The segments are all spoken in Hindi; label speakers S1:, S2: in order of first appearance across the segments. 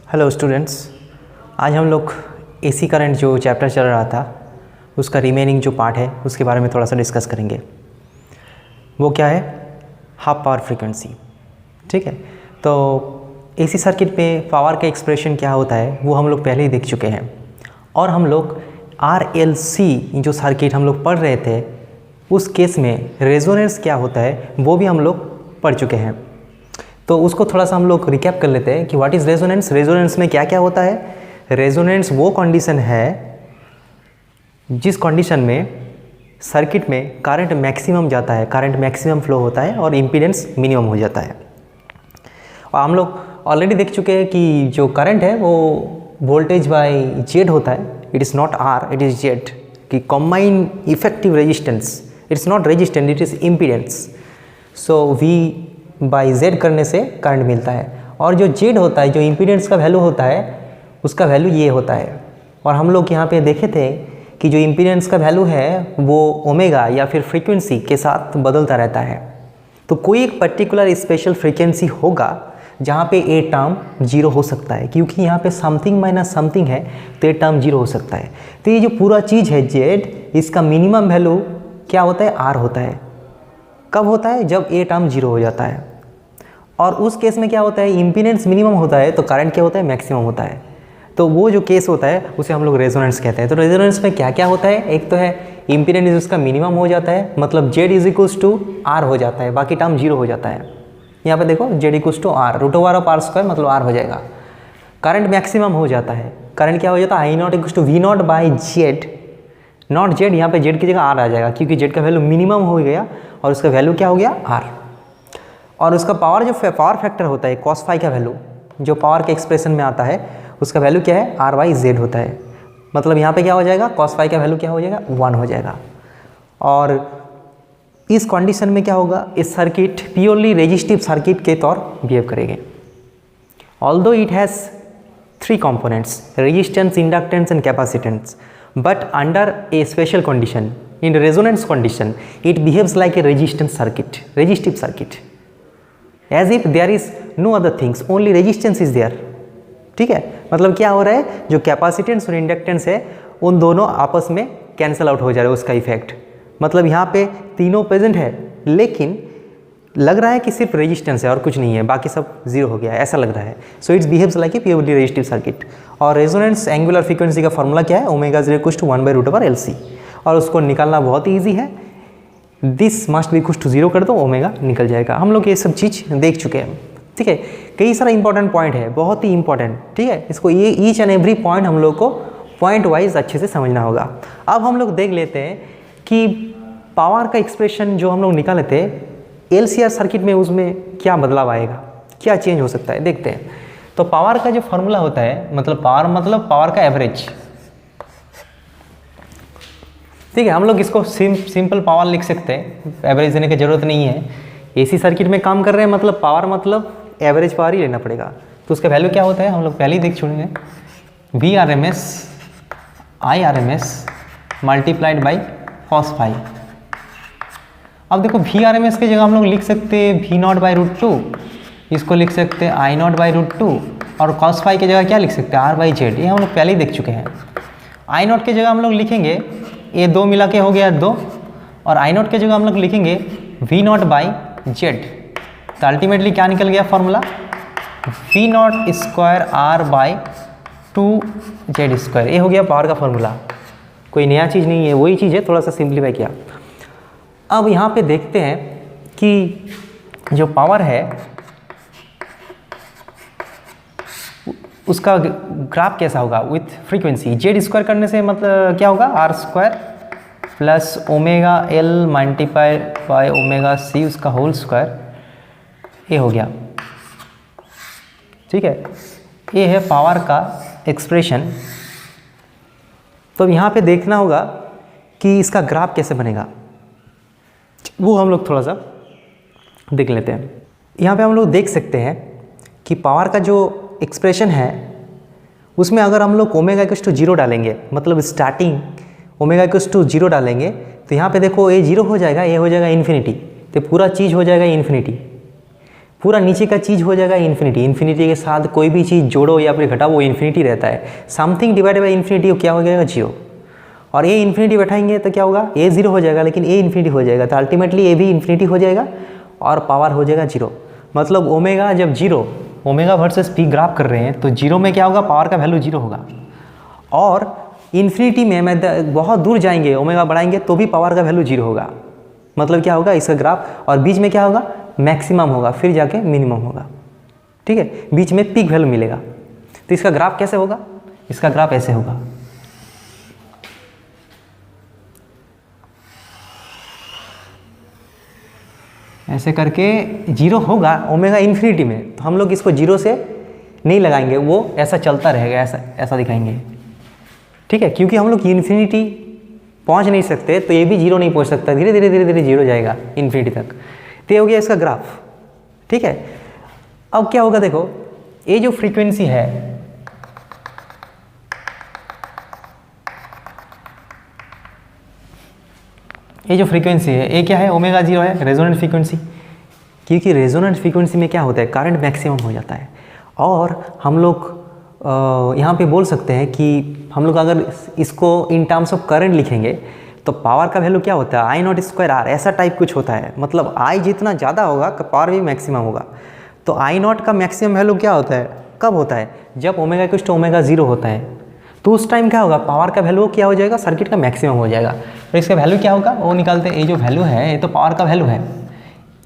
S1: हेलो स्टूडेंट्स, आज हम लोग एसी करंट जो चैप्टर चल रहा था उसका रिमेनिंग जो पार्ट है उसके बारे में थोड़ा सा डिस्कस करेंगे। वो क्या है? Half power frequency. ठीक है, तो एसी सर्किट में पावर का एक्सप्रेशन क्या होता है वो हम लोग पहले ही देख चुके हैं, और हम लोग RLC जो सर्किट हम लोग पढ़ रहे थे उस केस में रेजोनेंस क्या होता है वो भी हम लोग पढ़ चुके हैं। तो उसको थोड़ा सा हम लोग रिकैप कर लेते हैं कि व्हाट इज़ रेजोनेंस। रेजोनेंस में क्या क्या होता है? रेजोनेंस वो कंडीशन है जिस कंडीशन में सर्किट में करंट मैक्सिमम जाता है, करंट मैक्सिमम फ्लो होता है और इम्पीडेंस मिनिमम हो जाता है। और हम लोग ऑलरेडी देख चुके हैं कि जो करंट है वो वोल्टेज बाय जेड होता है। It is not r, it is z कि combine effective resistance. It's not resistance, it is impedance. So v by z करने से करंट मिलता है, और जो जेड होता है, जो इम्पीडेंस का वैल्यू होता है, उसका वैल्यू ये होता है। और हम लोग यहाँ पे देखे थे कि जो इम्पीडेंस का वैल्यू है वो ओमेगा या फिर फ्रीक्वेंसी के साथ बदलता रहता है। तो कोई एक पर्टिकुलर स्पेशल फ्रीक्वेंसी होगा जहाँ पे ए टर्म जीरो हो सकता है, क्योंकि यहाँ पे समथिंग माइनस समथिंग है तो ए टर्म जीरो हो सकता है। तो ये जो पूरा चीज़ है जेड, इसका मिनिमम वैल्यू क्या होता है? आर होता है। कब होता है? जब ए टर्म जीरो हो जाता है। और उस केस में क्या होता है? इम्पीडेंस मिनिमम होता है तो करंट क्या होता है? मैक्सिमम होता है। तो वो जो केस होता है उसे हम लोग रेजोनेंस कहते हैं। तो रेजोनेंस में क्या क्या होता है? एक तो है इम्पीडेंस उसका मिनिमम हो जाता है, मतलब Z is equals to R हो जाता है, बाकी टर्म जीरो हो जाता है। यहाँ पे देखो Z equals to R, root over of R square मतलब आर हो जाएगा। करंट मैक्सिमम हो जाता है। करंट क्या हो जाता है? I nought equals to v nought by z, nought z, यहाँ पे जेड की जगह आर आ जाएगा क्योंकि जेड का वैल्यू मिनिमम हो गया और उसका वैल्यू क्या हो गया? आर। और उसका पावर जो पावर फैक्टर होता है कॉस फाई का वैल्यू जो पावर के एक्सप्रेशन में आता है उसका वैल्यू क्या है? आर बाई जेड होता है। मतलब यहाँ पे क्या हो जाएगा? कॉस फाई का वैल्यू क्या हो जाएगा? 1 हो जाएगा। और इस कंडीशन में क्या होगा? इस सर्किट प्योरली रेजिस्टिव सर्किट के तौर बिहेव करेंगे। Although it has 3 components, resistance, inductance and capacitance, but under a special condition, in resonance condition, it behaves like a resistance circuit, resistive circuit, as if there is no other things, only resistance is there। ठीक है, मतलब क्या हो रहा है? जो कैपेसिटेंस और इंडक्टेंस है उन दोनों आपस में कैंसिल आउट हो जा रहा है उसका इफेक्ट। मतलब यहाँ पे तीनों प्रेजेंट है लेकिन लग रहा है कि सिर्फ रेजिस्टेंस है और कुछ नहीं है, बाकी सब जीरो हो गया है, ऐसा लग रहा है। So it's behaves like a purely resistive circuit. और रेजोनेंस एंगुलर फ्रीक्वेंसी का फॉर्मूला क्या है? Omega is equals to 1/√LC, और उसको निकालना बहुत ही ईजी है। This must be equals to 0 कर दो, ओमेगा निकल जाएगा। हम लोग ये सब चीज़ देख चुके हैं। ठीक है, कई सारा इंपॉर्टेंट पॉइंट है, बहुत ही इंपॉर्टेंट। ठीक है, इसको ये ईच एंड एवरी पॉइंट हम लोग को पॉइंट वाइज अच्छे से समझना होगा। अब हम लोग देख लेते हैं कि पावर का एक्सप्रेशन जो हम लोग निकाले थे LCR सर्किट में, उसमें क्या बदलाव आएगा, क्या चेंज हो सकता है, देखते हैं। तो पावर का जो फॉर्मूला होता है, मतलब पावर का एवरेज। ठीक है, हम लोग इसको सिंपल पावर लिख सकते हैं, एवरेज देने की जरूरत नहीं है। एसी सर्किट में काम कर रहे हैं मतलब पावर मतलब एवरेज पावर ही लेना पड़ेगा। तो उसका वैल्यू क्या होता है हम लोग पहले ही देख चुके हैं, VRMS IRMS multiplied by cos phi. अब देखो VRMS की जगह हम लोग लिख सकते हैं V0/√2, इसको लिख सकते हैं I0/√2, और cos फाई की जगह क्या लिख सकते हैं? R/Z। ये हम लोग पहले ही देख चुके हैं। I0 की जगह हम लोग लिखेंगे, ये 2 मिला के हो गया 2, और I0 की जगह हम लोग लिखेंगे V0/Z। तो अल्टीमेटली क्या निकल गया फॉर्मूला? V0² R/2Z²। ये हो गया पावर का फॉर्मूला, कोई नया चीज़ नहीं है, वही चीज़ है, थोड़ा सा सिंप्लीफाई किया। अब यहाँ पे देखते हैं कि जो पावर है उसका ग्राफ कैसा होगा विथ फ्रीक्वेंसी। Z² करने से मतलब क्या होगा? R² plus omega L multiply by omega C उसका होल स्क्वायर, ये हो गया। ठीक है, ये है पावर का एक्सप्रेशन। तो यहाँ पे देखना होगा कि इसका ग्राफ कैसे बनेगा, वो हम लोग थोड़ा सा देख लेते हैं। यहाँ पे हम लोग देख सकते हैं कि पावर का जो एक्सप्रेशन है उसमें अगर हम लोग ओमेगा इक्वल्स टू 0 डालेंगे, मतलब स्टार्टिंग ओमेगा इक्वल्स टू 0 डालेंगे, तो यहाँ पे देखो ये 0 हो जाएगा, ये हो जाएगा इन्फिनिटी, तो पूरा चीज़ हो जाएगा इन्फिनिटी। पूरा नीचे का चीज़ हो जाएगा इन्फिनिटी। इन्फिनिटी के साथ कोई भी चीज़ जोड़ो या फिर घटाओ वो इन्फिनिटी रहता है। समथिंग डिवाइडेड बाई इन्फिनिटी क्या हो जाएगा, जीरो। और ए इन्फिनिटी बैठाएंगे तो क्या होगा, ए जीरो हो जाएगा, लेकिन ए इन्फिनिटी हो जाएगा तो अल्टीमेटली ए भी इन्फिनिटी हो जाएगा और पावर हो जाएगा जीरो। मतलब ओमेगा जब zero, omega versus P graph कर रहे हैं तो जीरो में क्या होगा, पावर का वैल्यू जीरो होगा। और इन्फिनिटी में मैं बहुत दूर जाएंगे, ओमेगा बढ़ाएंगे तो भी पावर का वैल्यू जीरो होगा। मतलब क्या होगा इसका ग्राफ, और बीच में क्या होगा, मैक्सिमम होगा, फिर जाके मिनिमम होगा। ठीक है, बीच में पीक वैल्यू मिलेगा। तो इसका ग्राफ कैसे होगा, इसका ग्राफ ऐसे होगा। ऐसे करके जीरो होगा ओमेगा इन्फिनिटी में, तो हम लोग इसको जीरो से नहीं लगाएंगे, वो ऐसा चलता रहेगा, ऐसा ऐसा दिखाएंगे। ठीक है, क्योंकि हम लोग इन्फिनिटी पहुंच नहीं सकते तो ये भी जीरो नहीं पहुंच सकता, धीरे धीरे धीरे धीरे जीरो जाएगा इन्फिनिटी तक। तो ये हो गया इसका ग्राफ। ठीक है, अब क्या होगा, देखो ये जो फ्रीक्वेंसी है, ये जो फ्रीक्वेंसी है ये क्या है, ओमेगा जीरो है, रेजोनेंट फ्रीक्वेंसी। क्योंकि रेजोनेंट फ्रीक्वेंसी में क्या होता है, करंट मैक्सिमम हो जाता है। और हम लोग यहाँ पे बोल सकते हैं कि हम लोग अगर इसको इन टर्म्स ऑफ करंट लिखेंगे तो पावर का वैल्यू क्या होता है, आई नॉट स्क्वायर आर, ऐसा टाइप कुछ होता है। मतलब आई जितना ज़्यादा होगा पावर भी मैक्सिमम होगा। तो आई नॉट का मैक्सिमम वैल्यू क्या होता है, कब होता है, जब omega equal to omega zero होता है। तो उस टाइम क्या होगा, पावर का वैल्यू क्या हो जाएगा, सर्किट का मैक्सिमम हो जाएगा। तो इसका वैल्यू क्या होगा, वो निकालते हैं। ये जो वैल्यू है ये तो पावर का वैल्यू है,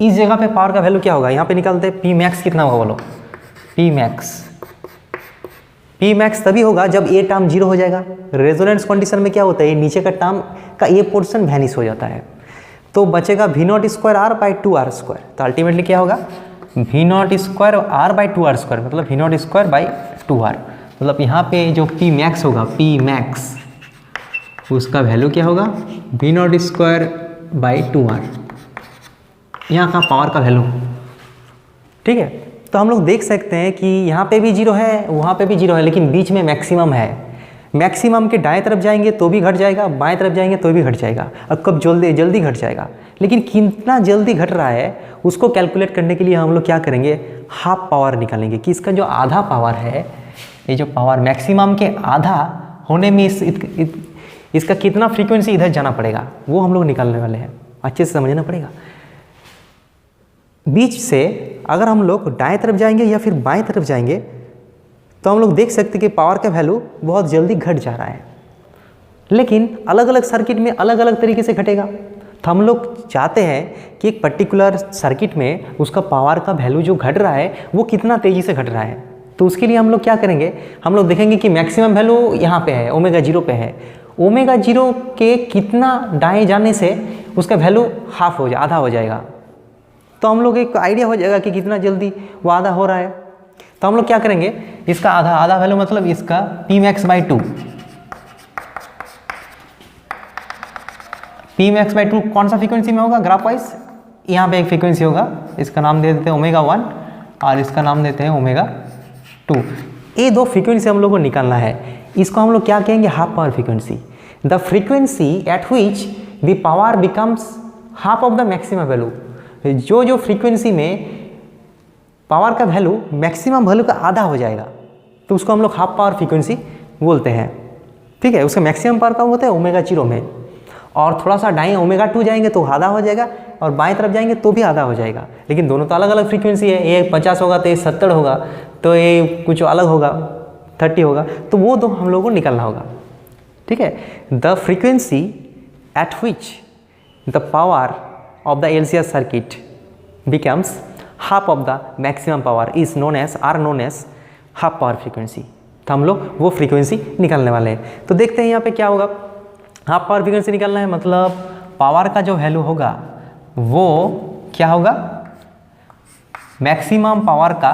S1: इस जगह पे पावर का वैल्यू क्या होगा, यहाँ पे निकालते हैं। पी मैक्स कितना होगा बोलो, पी मैक्स। पी मैक्स तभी होगा जब ये टर्म जीरो हो जाएगा। रेजोनेंस कंडीशन में क्या होता है, ये नीचे का टर्म का ये पोर्शन वैनिश हो जाता है, तो बचेगा v not square are by two r square. तो अल्टीमेटली क्या होगा, v not square are by two r square, मतलब v not square by two r. मतलब यहाँ पे जो पी मैक्स होगा, पी मैक्स, उसका वैल्यू क्या होगा, v not square by two r, यहाँ का पावर का वैल्यू। ठीक है, तो हम लोग देख सकते हैं कि यहाँ पे भी जीरो है, वहाँ पे भी जीरो है, लेकिन बीच में मैक्सिमम है। मैक्सिमम के दाएं तरफ जाएंगे तो भी घट जाएगा, बाएं तरफ जाएंगे तो भी घट जाएगा। अब कब जल्दी जल्दी घट जाएगा, लेकिन कितना जल्दी घट रहा है उसको कैलकुलेट करने के लिए हम लोग क्या करेंगे, हाफ पावर निकालेंगे कि इसका जो आधा पावर है, ये जो पावर मैक्सिमम के आधा होने में इसका कितना फ्रीक्वेंसी इधर जाना पड़ेगा, वो हम लोग निकालने वाले हैं। अच्छे से समझना पड़ेगा। बीच से अगर हम लोग दाएं तरफ जाएंगे या फिर बाएं तरफ जाएंगे तो हम लोग देख सकते हैं कि पावर का वैल्यू बहुत जल्दी घट जा रहा है, लेकिन अलग अलग सर्किट में अलग अलग तरीके से घटेगा। तो हम लोग चाहते हैं कि एक पर्टिकुलर सर्किट में उसका पावर का वैल्यू जो घट रहा है वो कितना तेज़ी से घट रहा है। तो उसके लिए हम लोग क्या करेंगे, हम लोग देखेंगे कि मैक्सिमम वैल्यू यहाँ पे है, ओमेगा जीरो पे है। ओमेगा जीरो के कितना दाएँ जाने से उसका वैल्यू हाफ हो जाए, आधा हो जाएगा। तो हम लोग एक आइडिया हो जाएगा कि कितना जल्दी वो आधा हो रहा है। तो हम लोग क्या करेंगे, इसका आधा वैल्यू मतलब इसका P max by two. P max by two कौन सा फ्रीक्वेंसी में होगा, ग्राफ वाइज यहाँ पे एक फ्रीक्वेंसी होगा, इसका नाम दे देते हैं ओमेगा 1 और इसका नाम देते हैं ओमेगा 2। ये दो फ्रीक्वेंसी हम लोग को निकालना है। इसको हम लोग क्या कहेंगे, half power frequency. The frequency eight which the power becomes half of the maximum value. जो फ्रीक्वेंसी में पावर का वैल्यू मैक्सिमम वैल्यू का आधा हो जाएगा तो उसको हम लोग हाफ पावर फ्रीक्वेंसी बोलते हैं। ठीक है, उसका मैक्सिमम पावर का होता है ओमेगा जीरो में, और थोड़ा सा दाएं ओमेगा 2 जाएंगे तो आधा हो जाएगा, और बाएं तरफ जाएंगे तो भी आधा हो जाएगा। लेकिन दोनों तो अलग अलग फ्रीक्वेंसी है, ये 50 होगा तो ये 70 होगा, तो ये कुछ अलग होगा 30 होगा, तो वो दो हम लोगों को निकालना होगा। ठीक है, the frequency eight which the power of the LCR circuit becomes half of the maximum power is known as half power frequency। तो हम लोग वो फ्रीक्वेंसी निकालने वाले हैं। तो देखते हैं यहाँ पे क्या होगा, हाफ पावर फ्रीक्वेंसी निकालना है, मतलब पावर का जो वैल्यू होगा वो क्या होगा, मैक्सिमम पावर का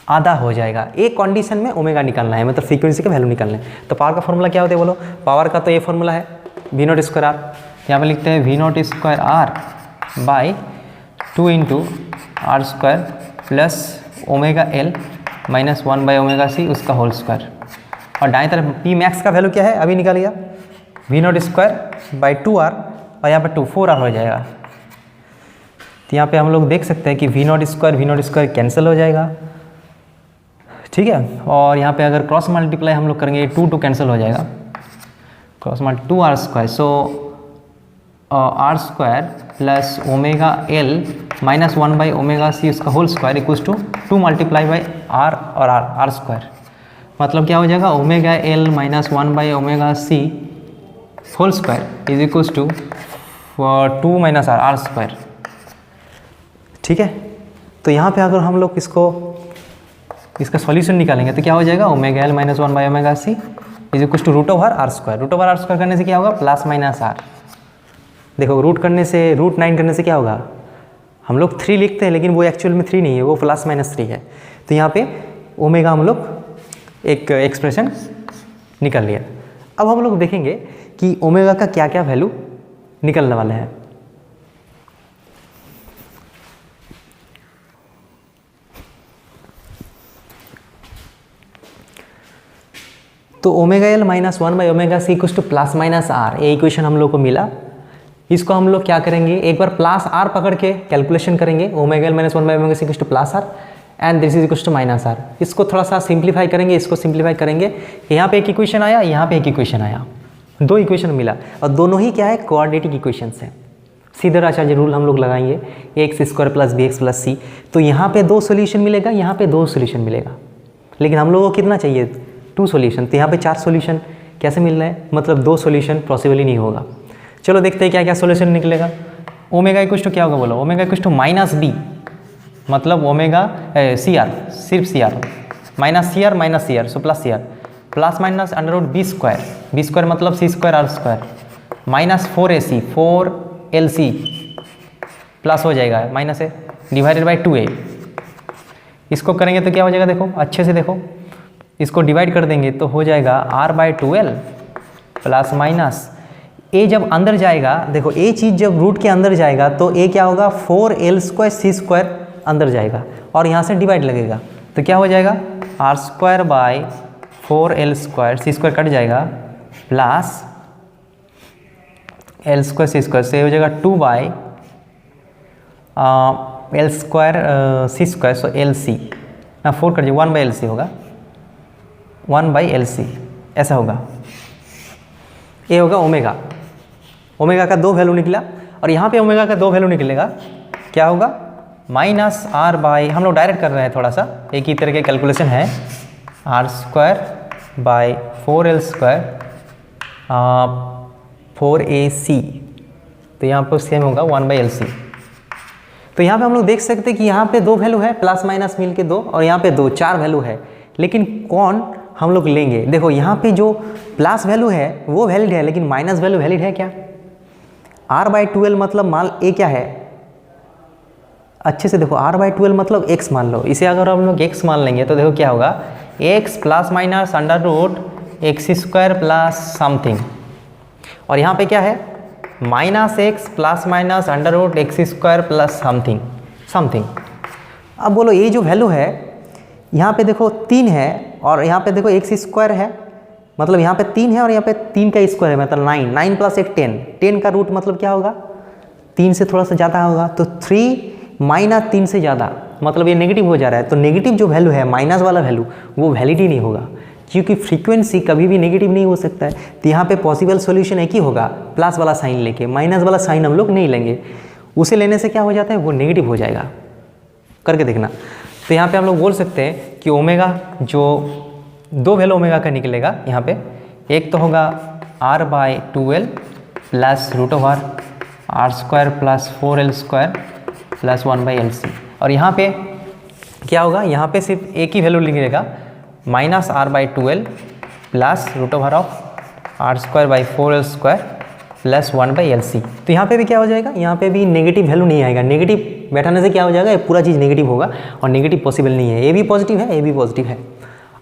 S1: आधा हो जाएगा। एक कंडीशन में ओमेगा निकालना है, मतलब फ्रीक्वेंसी का वैल्यू निकालना है। तो पावर का फॉर्मूला क्या होता है बोलो, पावर का तो ये फॉर्मूला है वी नॉट स्क्वायर आर, यहाँ पे लिखते हैं V not square are by 2 into R square plus omega L minus 1 by omega सी उसका होल स्क्वायर। और दाएं तरफ पी मैक्स का वैल्यू क्या है, अभी निकाल लिया, V not square by 2 R, और यहाँ पर 4 आर हो जाएगा। तो यहाँ पे हम लोग देख सकते हैं कि V0 स्क्वायर कैंसिल हो जाएगा, ठीक है। और यहाँ पे अगर क्रॉस मल्टीप्लाई हम लोग करेंगे 2 कैंसिल हो जाएगा, cross multi 2 r square, so r square plus omega L minus 1 by omega सी उसका whole square equals to 2 multiply by r और आर स्क्वायर, मतलब क्या हो जाएगा omega L minus 1 by omega c whole square is equals to 2 minus r square, ठीक है। तो यहाँ पे अगर हम लोग इसका सॉल्यूशन निकालेंगे तो क्या हो जाएगा omega L minus 1 by omega C is equals to root over R square. Root over R square करने से क्या होगा प्लस माइनस आर, देखो रूट 9 करने से क्या होगा, हम लोग 3 लिखते हैं लेकिन वो एक्चुअल में 3 नहीं है, वो प्लस माइनस 3 है। तो यहाँ पे ओमेगा हम लोग एक एक्सप्रेशन निकल लिया। अब हम लोग देखेंगे कि ओमेगा का क्या क्या वैल्यू निकलने वाले हैं। तो omega L minus 1 by omega C equals to plus minus R, ये इक्वेशन हम लोग को मिला। इसको हम लोग क्या करेंगे, एक बार प्लस आर पकड़ के कैलकुलेशन करेंगे, omega L minus 1 by omega C equals to plus R and this is equals to minus R. इसको थोड़ा सा सिंप्लीफाई करेंगे, इसको सिंप्लीफाई करेंगे, यहाँ पे एक इक्वेशन आया, यहाँ पे एक इक्वेशन आया, 2 इक्वेशन मिला और दोनों ही क्या है क्वाड्रेटिक इक्वेशंस है। सीधे आचार्य रूल हम लोग लगाएंगे x square plus b x plus c, तो यहाँ पे 2 सोल्यूशन मिलेगा, यहाँ पे 2 सोल्यूशन मिलेगा, लेकिन हम लोगों को कितना चाहिए 2 सोल्यूशन, तो यहाँ पे 4 सोल्यूशन कैसे मिल रहा है, मतलब 2 सोल्यूशन पॉसिबल ही नहीं होगा। चलो देखते हैं क्या क्या सोल्यूशन निकलेगा। ओमेगा इक्वल्स टू क्या होगा बोलो, omega equals to minus b, मतलब ओमेगा सी आर, सिर्फ c r, minus c r so plus c r, plus minus under root b square मतलब c square r square, minus 4ac 4lc plus हो जाएगा minus A divided by 2a। इसको करेंगे तो क्या हो जाएगा, देखो अच्छे से देखो, इसको डिवाइड कर देंगे तो हो जाएगा r/12 प्लस माइनस ए जब अंदर जाएगा, देखो ए चीज़ जब रूट के अंदर जाएगा तो ए क्या होगा 4l स्क्वायर सी स्क्वायर अंदर जाएगा और यहाँ से डिवाइड लगेगा तो क्या हो जाएगा r square by 4l square C square cut जाएगा plus l square C square से हो जाएगा 2 by l square C square so L C ना 4 कट जाएगा 1 बाई एल सी होगा 1 बाई एल सी ऐसा होगा। ये होगा ओमेगा का 2 वैल्यू निकला और यहाँ पे ओमेगा का 2 वैल्यू निकलेगा, क्या होगा माइनस आर बाई, हम लोग डायरेक्ट कर रहे हैं थोड़ा सा, एक ही तरह के कैलकुलेशन है, are square by 4l square 4ac, तो यहाँ पर सेम होगा 1 बाई LC। तो यहाँ पे हम लोग देख सकते हैं कि यहाँ पे 2 वैल्यू है, प्लस माइनस मिल के 2 और यहाँ पे 2 4 वैल्यू है, लेकिन कौन हम लोग लेंगे। देखो यहाँ पे जो प्लस वैल्यू है वो वैलिड है, लेकिन माइनस वैल्यू वैलिड है क्या, r/12 मतलब मान ए क्या है, अच्छे से देखो r/12 मतलब x मान लो, इसे अगर हम लोग x मान लेंगे तो देखो क्या होगा x plus minus under root x square plus something, और यहाँ पे क्या है minus x plus minus under root x square plus something. अब बोलो ये जो वैल्यू है यहाँ पे देखो 3 है और यहाँ पे देखो एक्स स्क्वायर है, मतलब यहाँ पे 3 है और यहाँ पे 3 का स्क्वायर है, मतलब 9 प्लस एक 10 का रूट मतलब क्या होगा 3 से थोड़ा सा ज़्यादा होगा, तो 3 माइनस 3 से ज़्यादा मतलब ये नेगेटिव हो जा रहा है, तो नेगेटिव जो वैल्यू है माइनस वाला वैल्यू वो वैलिड ही नहीं होगा, क्योंकि फ्रीक्वेंसी कभी भी नेगेटिव नहीं हो सकता है। तो यहाँ पे पॉसिबल सॉल्यूशन एक ही होगा प्लस वाला साइन लेके, माइनस वाला साइन हम लोग नहीं लेंगे, उसे लेने से क्या हो जाता है वो नेगेटिव हो जाएगा, करके देखना। तो यहाँ पे हम लोग बोल सकते हैं कि ओमेगा जो 2 वैल्यू ओमेगा का निकलेगा यहाँ पे, एक तो होगा r/12 plus root over R square plus 4l square plus 1 by LC, और यहाँ पे क्या होगा, यहाँ पे सिर्फ एक ही वैल्यू निकलेगा minus r/12 plus root over of R square by 4l square plus 1 by LC। तो यहाँ पे भी क्या हो जाएगा, यहाँ पे भी नेगेटिव वैल्यू नहीं आएगा, नेगेटिव बैठाने से क्या हो जाएगा, ये पूरा चीज़ नेगेटिव होगा और नेगेटिव पॉसिबल नहीं है, ए भी पॉजिटिव है ए भी पॉजिटिव है।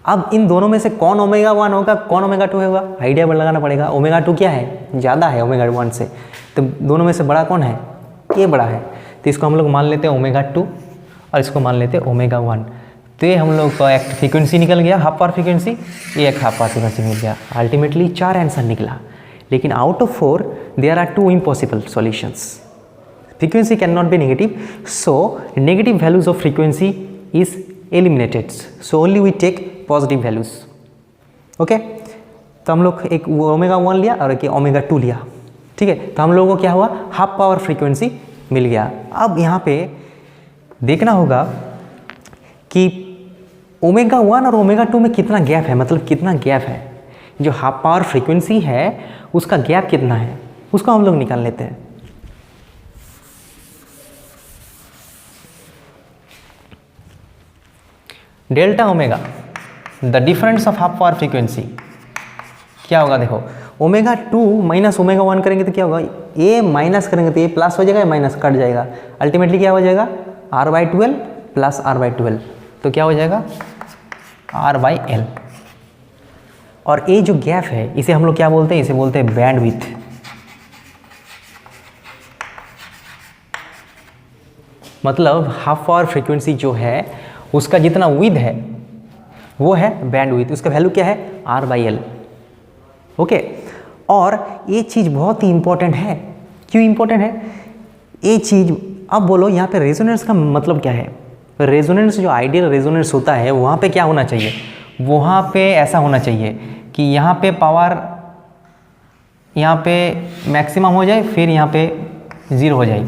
S1: अब इन दोनों में से कौन ओमेगा 1 होगा कौन ओमेगा 2 होगा, आइडिया लगाना पड़ेगा। ओमेगा 2 क्या है, ज़्यादा है ओमेगा 1 से, तो दोनों में से बड़ा कौन है, ये बड़ा है, तो इसको हम लोग मान लेते हैं ओमेगा 2 और इसको मान लेते हैं ओमेगा 1। तो ये हम लोग का एक फ्रीक्वेंसी निकल गया हाफ पावर फ्रीक्वेंसी, ये एक हाफ पावर फ्रीक्वेंसी मिल गया। अल्टीमेटली 4 आंसर निकला, लेकिन out of 4 there are 2 impossible solutions. frequency cannot be negative, so negative values of frequency is eliminated, so only we take positive values. Okay तो हम लोग एक ओमेगा 1 लिया और एक ओमेगा 2 लिया, ठीक है। तो हम लोगों को क्या हुआ, हाफ पावर फ्रीक्वेंसी मिल गया। अब यहाँ पे देखना होगा कि ओमेगा 1 और ओमेगा 2 में कितना गैप है, मतलब कितना गैप है, जो हाफ पावर फ्रीक्वेंसी है उसका गैप कितना है, उसको हम लोग निकाल लेते हैं। Delta omega, the difference of half power frequency क्या होगा, देखो ओमेगा 2 माइनस ओमेगा 1 करेंगे तो क्या होगा, ए माइनस करेंगे तो ये प्लस हो जाएगा, माइनस कट जाएगा, अल्टीमेटली क्या हो जाएगा r/12 प्लस r/12, तो क्या हो जाएगा r/l। और ये जो गैप है इसे हम लोग क्या बोलते हैं, इसे बोलते हैं बैंडविड्थ। मतलब हाफ पावर फ्रीक्वेंसी जो है उसका जितना विड्थ है वो है बैंडविड्थ, उसका वैल्यू क्या है r/l। ओके, और ये चीज़ बहुत ही इंपॉर्टेंट है। क्यों इंपॉर्टेंट है ये चीज़, अब बोलो यहाँ पे रेजोनेंस का मतलब क्या है। रेजोनेंस जो आइडियल रेजोनेंस होता है वहाँ पे क्या होना चाहिए, वहाँ पे ऐसा होना चाहिए कि यहाँ पे पावर यहाँ पे मैक्सिमम हो जाए, फिर यहाँ पे 0 हो जाए,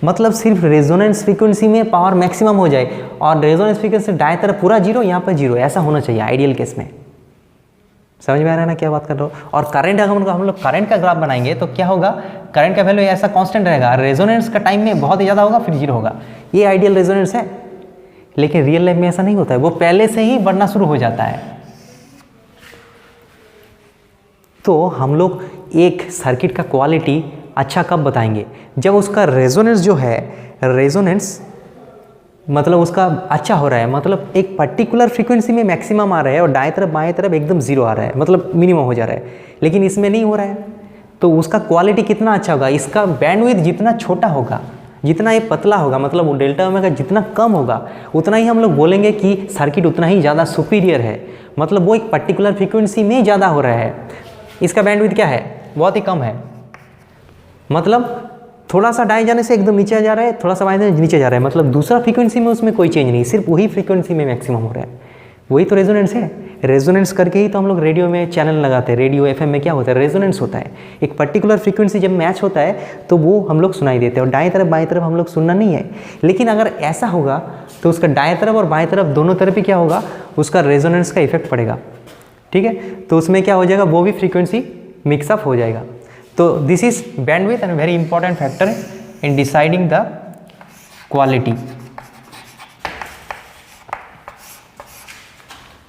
S1: मतलब सिर्फ रेजोनेंस फ्रीक्वेंसी में पावर मैक्सिमम हो जाए और रेजोनेंस फ्रीक्वेंसी दाएं तरफ पूरा 0, यहाँ पे 0, ऐसा होना चाहिए आइडियल केस में। समझ में आ रहा है ना क्या बात कर रहा हूँ। और करंट अगर हम लोग करंट का ग्राफ बनाएंगे तो क्या होगा, करंट का वैल्यू ऐसा कांस्टेंट रहेगा, रेजोनेंस का टाइम में बहुत ही ज़्यादा होगा फिर 0 होगा, ये आइडियल रेजोनेंस है। लेकिन रियल लाइफ में ऐसा नहीं होता है, वो पहले से ही बढ़ना शुरू हो जाता है। तो हम लोग एक सर्किट का क्वालिटी अच्छा कब बताएंगे, जब उसका रेजोनेंस जो है, रेजोनेंस मतलब उसका अच्छा हो रहा है, मतलब एक पर्टिकुलर फ्रीक्वेंसी में मैक्सिमम आ रहा है और दाएं तरफ बाएं तरफ एकदम 0 आ रहा है, मतलब मिनिमम हो जा रहा है, लेकिन इसमें नहीं हो रहा है, तो उसका क्वालिटी कितना अच्छा होगा, इसका बैंडविड्थ जितना छोटा होगा, जितना ये पतला होगा, मतलब वो डेल्टा ओमेगा जितना कम होगा उतना ही हम लोग बोलेंगे कि सर्किट उतना ही ज़्यादा सुपीरियर है, मतलब वो एक पर्टिकुलर फ्रीक्वेंसी में ज़्यादा हो रहा है। इसका बैंडविड्थ क्या है, बहुत ही कम है, मतलब थोड़ा सा दाएं जाने से एकदम नीचे जा रहा है, थोड़ा सा बाएं जाने से नीचे जा रहा है, मतलब दूसरा फ्रीक्वेंसी में उसमें कोई चेंज नहीं, सिर्फ वही फ्रीक्वेंसी में मैक्सिमम हो रहा है, वही तो रेजोनेंस है। रेजोनेंस करके ही तो हम लोग रेडियो में चैनल लगाते हैं, रेडियो FM में क्या होता है, रेजोनेंस होता है, एक पर्टिकुलर फ्रीक्वेंसी जब मैच होता है तो वो हम लोग सुनाई देते हैं, और दाएं तरफ बाएं तरफ हम लोग सुनना नहीं है। लेकिन अगर ऐसा होगा तो उसका दाएं तरफ और बाएं तरफ दोनों तरफ ही क्या होगा, उसका रेजोनेंस का इफेक्ट पड़ेगा, ठीक है। तो उसमें क्या हो जाएगा, वो भी फ्रीक्वेंसी मिक्सअप हो जाएगा। तो this is bandwidth and very important factor in deciding the quality.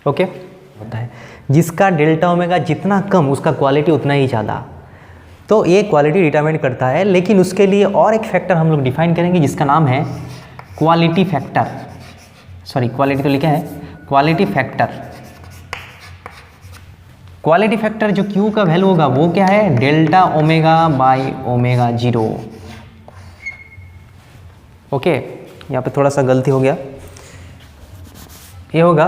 S1: Okay, होता है जिसका डेल्टा ओमेगा जितना कम उसका क्वालिटी उतना ही ज़्यादा, तो ये क्वालिटी डिटरमाइन करता है। लेकिन उसके लिए और एक फैक्टर हम लोग डिफाइन करेंगे जिसका नाम है क्वालिटी फैक्टर, सॉरी क्वालिटी तो लिखा है, क्वालिटी फैक्टर। क्वालिटी फैक्टर जो Q का वैल्यू होगा वो क्या है, delta omega by omega 0। Okay, यहाँ पे थोड़ा सा गलती हो गया, ये होगा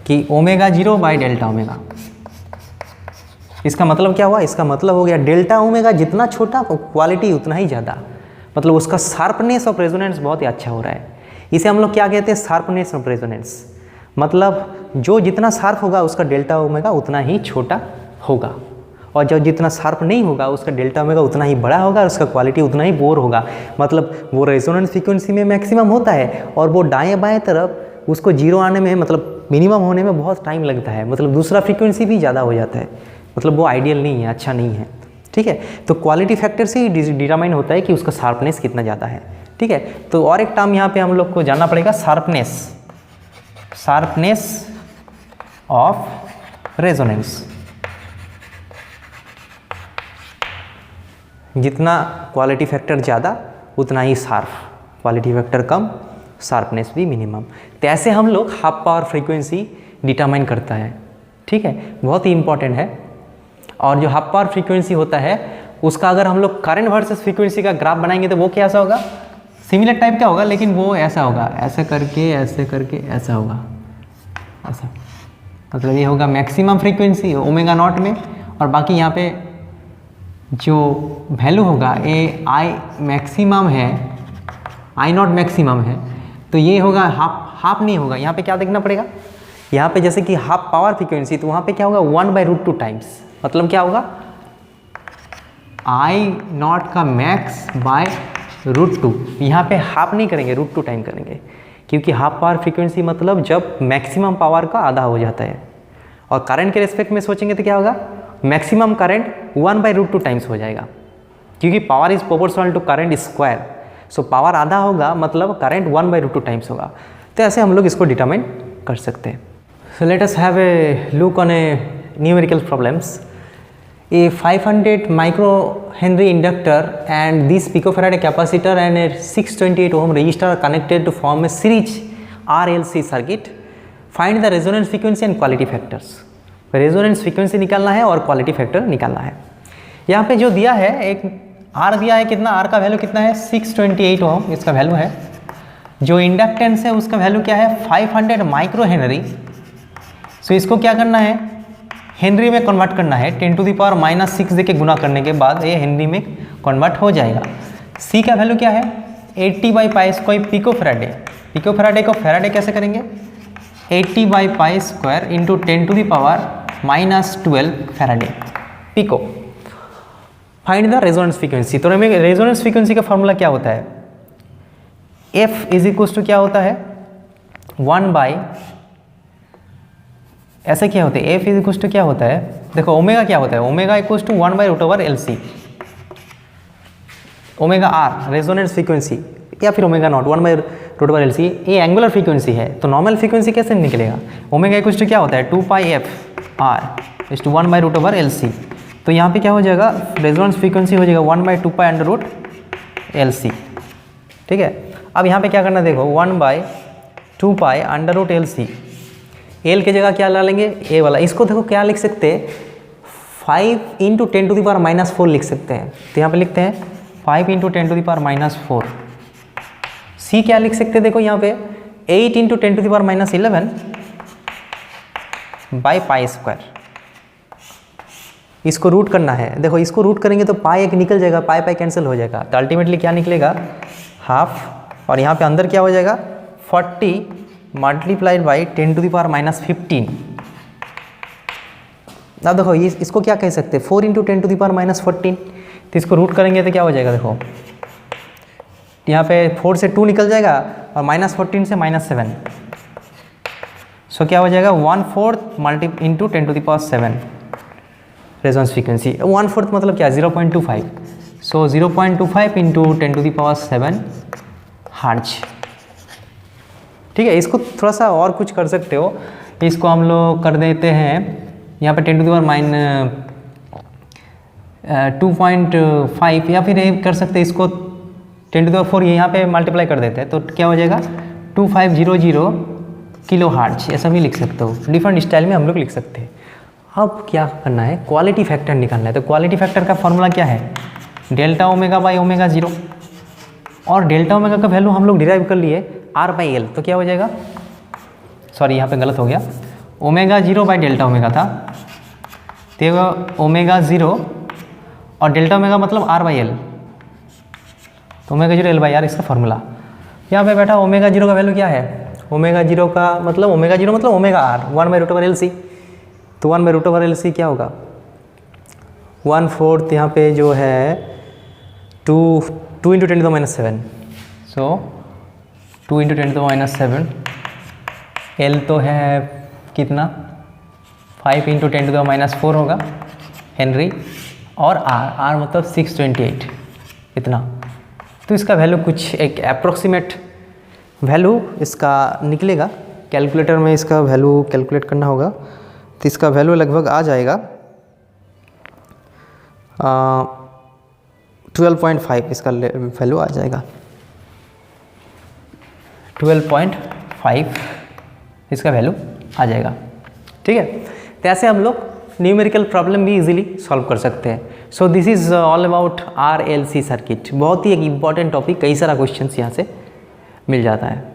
S1: कि ओमेगा 0 बाई डेल्टा ओमेगा। इसका मतलब क्या हुआ, इसका मतलब हो गया डेल्टा ओमेगा जितना छोटा क्वालिटी उतना ही ज़्यादा, मतलब उसका शार्पनेस ऑफ रेजोनेंस बहुत ही अच्छा हो रहा है। इसे हम लोग क्या कहते हैं, शार्पनेस ऑफ रेजोनेंस, मतलब जो जितना शार्प होगा उसका डेल्टा ओमेगा उतना ही छोटा होगा, और जो जितना शार्प नहीं होगा उसका डेल्टा ओमेगा उतना ही बड़ा होगा और उसका क्वालिटी उतना ही बोर होगा। मतलब वो रेजोनेंस फ्रीक्वेंसी में मैक्सिमम होता है और वो दाएं बाएं तरफ उसको 0 आने में, मतलब मिनिमम होने में बहुत टाइम लगता है, मतलब दूसरा फ्रीक्वेंसी भी ज़्यादा हो जाता है, मतलब वो आइडियल नहीं है, अच्छा नहीं है, ठीक है। तो क्वालिटी फैक्टर से ही डिटरमाइन होता है कि उसका शार्पनेस कितना ज़्यादा है, ठीक है। तो और एक टर्म यहाँ पे हम लोग को जानना पड़ेगा, शार्पनेस, शार्पनेस ऑफ रेजोनेंस। जितना क्वालिटी फैक्टर ज़्यादा उतना ही शार्प, क्वालिटी फैक्टर कम शार्पनेस भी मिनिमम। तो ऐसे हम लोग हाफ पावर फ्रीक्वेंसी डिटरमाइन करता है, ठीक है, बहुत ही इंपॉर्टेंट है। और जो हाफ पावर फ्रीक्वेंसी होता है उसका अगर हम लोग करंट वर्सेस फ्रीक्वेंसी का ग्राफ बनाएंगे तो वो कैसा होगा, सिमिलर टाइप का होगा, लेकिन वो ऐसा होगा, ऐसे करके ऐसा होगा, ऐसा, मतलब ये होगा मैक्सिमम फ्रीक्वेंसी ओमेगा नॉट में, और बाकी यहाँ पे जो वैल्यू होगा ए आई मैक्सिमम है आई नॉट मैक्सिमम है, तो ये होगा हाफ नहीं होगा, यहाँ पे क्या देखना पड़ेगा, यहाँ पे जैसे कि हाफ पावर फ्रीक्वेंसी, तो वहाँ पे क्या होगा 1/√2 टाइम्स, मतलब क्या होगा आई नॉट का मैक्स बाय √2। यहाँ पे हाफ नहीं करेंगे, √2 टाइम करेंगे, क्योंकि हाफ पावर फ्रीक्वेंसी मतलब जब मैक्सिमम पावर का आधा हो जाता है। और करंट के रिस्पेक्ट में सोचेंगे तो क्या होगा, मैक्सिमम करंट 1/√2 टाइम्स हो जाएगा, क्योंकि power is proportional to current square. So power आधा होगा मतलब करंट 1/√2 टाइम्स होगा। तो ऐसे हम लोग इसको डिटरमाइन कर सकते हैं। So let us have a look on A numerical problems. A 500 microhenry inductor and this picofarad capacitor and a 628 ohm resistor are connected to form a series RLC circuit. Find the resonance frequency and quality factors. Resonance frequency निकालना है और क्वालिटी फैक्टर निकालना है। यहाँ पे जो दिया है एक R दिया है, कितना R का वैल्यू कितना है 628 ओम इसका वैल्यू है। जो इंडक्टेंस है उसका वैल्यू क्या है 500 माइक्रो हेनरी। सो इसको क्या करना है हेनरी में कन्वर्ट करना है, 10⁻⁻6 दे के गुना करने के बाद ये हेनरी में कन्वर्ट हो जाएगा। C का वैल्यू क्या है 80/π² पिकोफैराडे। पिकोफैराडे को फैराडे कैसे करेंगे 80/π² into 10⁻⁻12 faraday pico. Find the resonance frequency. तो रेजोनेंस फ्रीक्वेंसी का फॉर्मूला क्या होता है F इज इक्वल्स टू क्या होता है 1 ऐसे क्या होता है F इज इक्वल्स टू क्या होता है, देखो ओमेगा क्या होता है, omega equals to 1/√LC। Omega R resonance frequency या फिर ओमेगा नॉट 1/√LC, ये एंगुलर फ्रीक्वेंसी है। तो नॉर्मल फ्रीक्वेंसी कैसे निकलेगा, ओमेगा इक्वल्स टू क्या होता है 2πfR इज टू 1/√LC। तो यहाँ पे क्या हो जाएगा रेजोनेंस फ्रीक्वेंसी हो जाएगा 1/2π√LC। ठीक है, अब यहाँ पे क्या करना देखो 1/2π√LC। एल की जगह क्या ला लेंगे ए वाला, इसको देखो क्या लिख सकते हैं 5 × 10⁻⁻4 लिख सकते हैं। तो यहाँ पे लिखते हैं 5 × 10⁻⁻4। सी क्या लिख सकते हैं देखो यहाँ पे 8 × 10⁻11/π²। इसको रूट करना है, देखो इसको रूट करेंगे तो पाई एक निकल जाएगा, पाई कैंसिल हो जाएगा, तो अल्टीमेटली क्या निकलेगा हाफ। और यहाँ पे अंदर क्या हो जाएगा 40 मल्टीप्लाइड बाई 10⁻⁻15। अब देखो इसको क्या कह सकते हैं 4 × 10⁻⁻14। तो इसको रूट करेंगे तो क्या हो जाएगा देखो यहाँ पे 4 से 2 निकल जाएगा और -14 से -7। सो क्या हो जाएगा 1/4 × 10⁻7 रेजोनेंस फ्रीक्वेंसी। 1/4 मतलब क्या 0.25। सो 0.25 × 10⁻7 हर्ट्ज। ठीक है, इसको थोड़ा सा और कुछ कर सकते हो, इसको हम लोग कर देते हैं यहाँ पे 10⁻2.5 या फिर कर सकते हैं इसको 10⁻4 यहाँ पे मल्टीप्लाई कर देते हैं तो क्या हो जाएगा 2500 किलो हर्ट्ज, ऐसा भी लिख सकते हो। डिफरेंट स्टाइल में हम लोग लिख सकते हैं। अब क्या करना है क्वालिटी फैक्टर निकालना है। तो क्वालिटी फैक्टर का फॉर्मूला क्या है Δω/ω0। और Δω का वैल्यू हम लोग डिराइव कर लिए R/L। तो क्या हो जाएगा, सॉरी यहाँ पे गलत हो गया, ω0/Δω था, तो ω0 और Δω मतलब R/L, तो ω0 L/R इसका फॉर्मूला। यहाँ पे बैठा ω0 का वैल्यू क्या है, ω0 का मतलब ω0 मतलब ω/R 1/√LC। तो 1/√LC क्या होगा 1/4 यहाँ पे जो है 2 × 10⁻⁻7। सो 2 × 10⁻⁷। L तो है कितना 5 × 10⁻⁴ होगा हेनरी, और R मतलब 628 इतना। तो इसका वैल्यू कुछ एक अप्रोक्सीमेट वैल्यू इसका निकलेगा। कैलकुलेटर में इसका वैल्यू कैलकुलेट करना होगा, तो इसका वैल्यू लगभग आ जाएगा 12.5। इसका वैल्यू आ जाएगा 12.5 इसका वैल्यू आ जाएगा। ठीक है, तो ऐसे हम लोग न्यूमेरिकल प्रॉब्लम भी इजीली सॉल्व कर सकते हैं। So this is all about RLC circuit. बहुत ही एक इम्पॉर्टेंट टॉपिक, कई सारा क्वेश्चंस यहाँ से मिल जाता है।